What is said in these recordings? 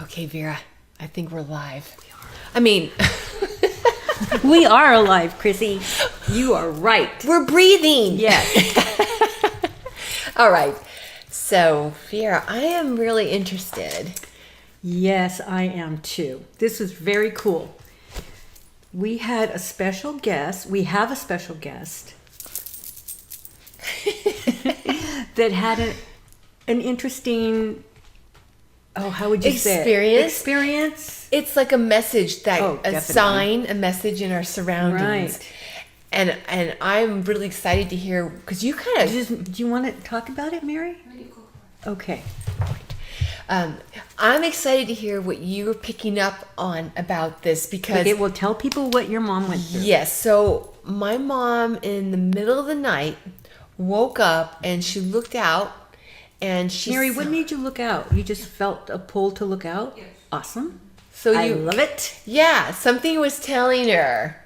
Okay, Vera, I think we're live. I mean, We are alive, Chrissy. You are right. we're breathing. Yes. All right. So, Vera, I am really interested. Yes, I am too. This is very cool. We had a special guest. We have a special guest that had an interesting, how would you say it? Experience? It's like a message that a definitely. sign, a message in our surroundings. Right. And I'm really excited to hear because you kind of Do you want to talk about it, Mary? Okay. I'm excited to hear what you were picking up on about this because It will tell people what your mom went through. yes, so my mom in the middle of the night woke up and she looked out and she Mary, saw- what made you look out? You just felt a pull to look out? Yes. Awesome. so I you love it. Yeah, something was telling her.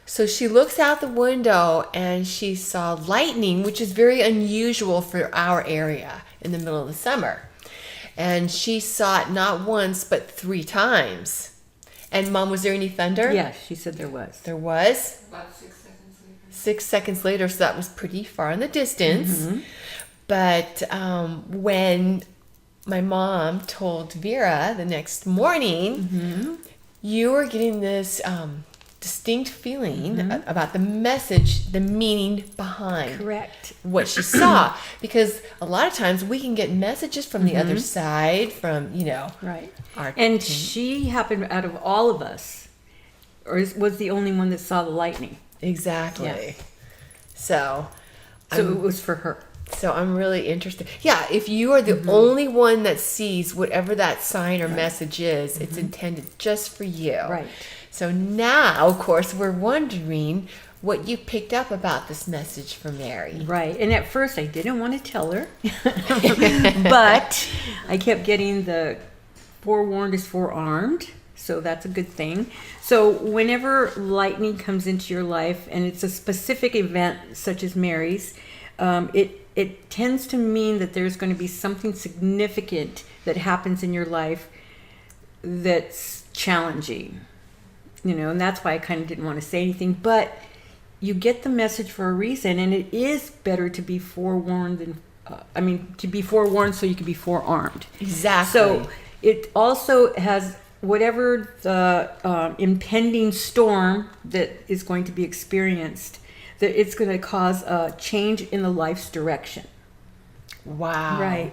So she looks out the window and she saw lightning, which is very unusual for our area in the middle of the summer. And she saw it not once, but 3 times. And Mom, was there any thunder? Yes, she said there was. There was. About 6 seconds later. 6 seconds later, so that was pretty far in the distance. But when my mom told Vera the next morning, you were getting this distinct feeling about the message, the meaning behind Correct. what she saw. Because a lot of times we can get messages from the other side, from, Right. our And she happened out of all of us, was the only one that saw the lightning. exactly. Yeah. So So it was for her. So I'm really interested. Yeah, if you are the only one that sees whatever that sign or message is, it's intended just for you. Right. So now, of course, we're wondering what you picked up about this message from Mary. Right. And at first I didn't want to tell her, but I kept getting the forewarned is forearmed. So that's a good thing. So whenever lightning comes into your life and it's a specific event such as Mary's, it tends to mean that there's going to be something significant that happens in your life that's challenging. And that's why I kind of didn't want to say anything. But you get the message for a reason, and it is better to be forewarned than, to be forewarned so you can be forearmed. Exactly. So it also has whatever the impending storm that is going to be experienced, that it's going to cause a change in the life's direction. Wow. Right.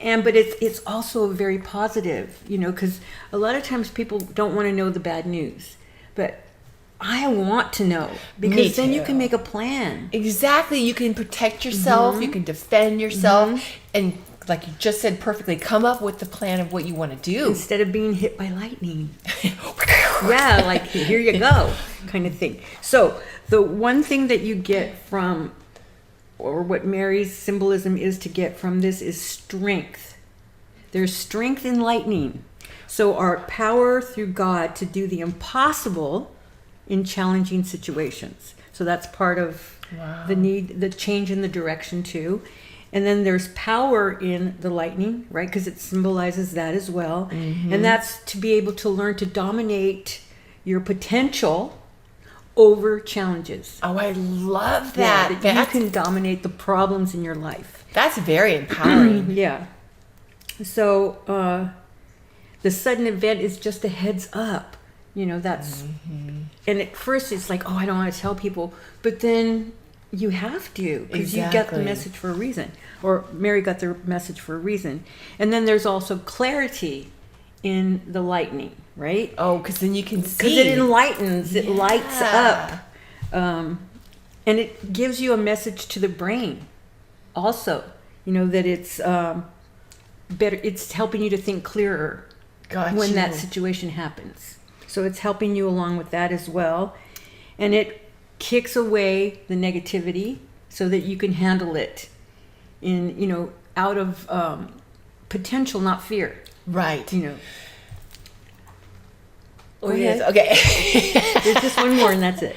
But it's also very positive, because a lot of times people don't want to know the bad news. But I want to know, because then you too. can make a plan. Exactly. You can protect yourself. You can defend yourself. And like you just said perfectly, come up with the plan of what you want to do. Instead of being hit by lightning. Yeah, like here you go kind of thing. So the one thing that you get from, or what Mary's symbolism is to get from this, is strength. There's strength in lightning. So our power through God to do the impossible in challenging situations. So that's part of the change in the direction too. And then there's power in the lightning, right? Because it symbolizes that as well. And that's to be able to learn to dominate your potential over challenges. Oh, I love that. That you can dominate the problems in your life. That's very empowering. Yeah. So the sudden event is just a heads up. That's... And at first it's like, I don't want to tell people. But then you have to, because you got the Exactly. message for a reason. Or Mary got the message for a reason. And then there's also clarity in the lightning, right? Oh, because then you can Because see. it enlightens, it lights Yeah. up. And it gives you a message to the brain also, that it's better, it's helping you to think clearer Got when you. that situation happens. So it's helping you along with that as well. And it kicks away the negativity so that you can handle it in, out of potential, not fear. Right. Go ahead. Okay. There's just one more and that's it.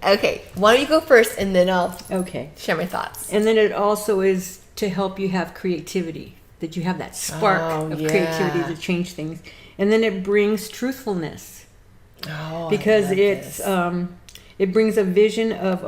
Okay. Why don't you go first and then I'll Okay. share my thoughts. And then it also is to help you have creativity. that you have that spark of creativity to change things. And then it brings truthfulness. Because it brings a vision of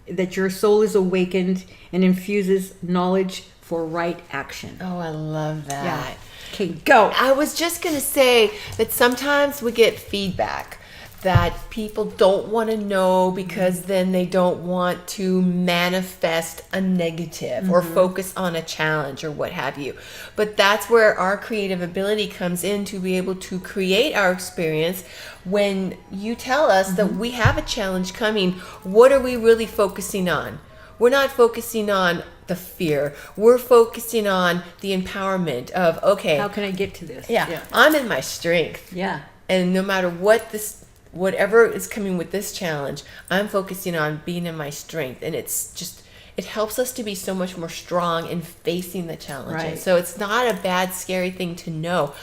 that your soul is awakened and infuses knowledge for right action. Oh, I love that. Yeah. Okay, go. I was just going to say that sometimes we get feedback that people don't want to know because then they don't want to manifest a negative or focus on a challenge or what have you. But that's where our creative ability comes in, to be able to create our experience. When you tell us that we have a challenge coming, what are we really focusing on? We're not focusing on the fear. We're focusing on the empowerment of, okay, how can I get to this? Yeah, I'm in my strength. Yeah. And no matter whatever is coming with this challenge, I'm focusing on being in my strength. And it helps us to be so much more strong in facing the challenges. Right. So it's not a bad, scary thing to know.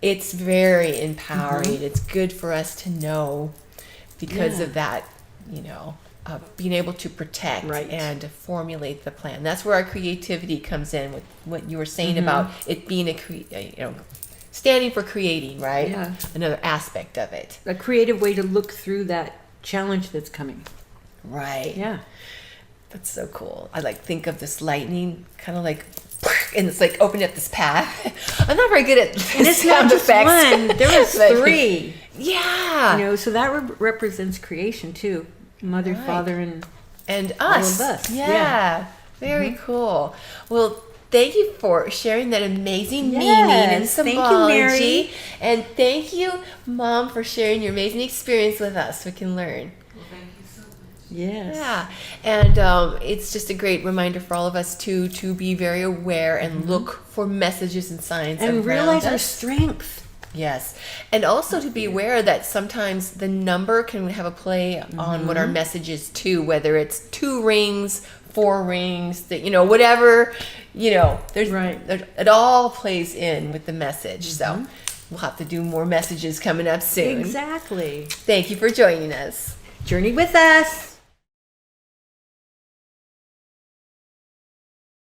It's very empowering. It's good for us to know because of that, being able to protect and formulate the plan. That's where our creativity comes in, with what you were saying about it being standing for creating, right? Yeah. Another aspect of it. A creative way to look through that challenge that's coming. Right. Yeah. That's so cool. I think of this lightning kind of like, and it's like opening up this path. I'm not very good at and it's sound not just effects. One. There was three. Yeah. So that represents creation too. Mother, Father, and us. All of us. Yeah. Very cool. Well, thank you for sharing that amazing meaning and symbology. Thank you, Mary. And thank you, Mom, for sharing your amazing experience with us. We can learn. Well, thank you so much. Yes. Yeah. And it's just a great reminder for all of us to be very aware and look for messages and signs and around realize us. our strength. Yes. And also to be aware that sometimes the number can have a play on what our message is too, whether it's 2 rings, 4 rings, whatever, there's it all plays in with the message. So we'll have to do more messages coming up soon. Exactly. Thank you for joining us. Journey with us.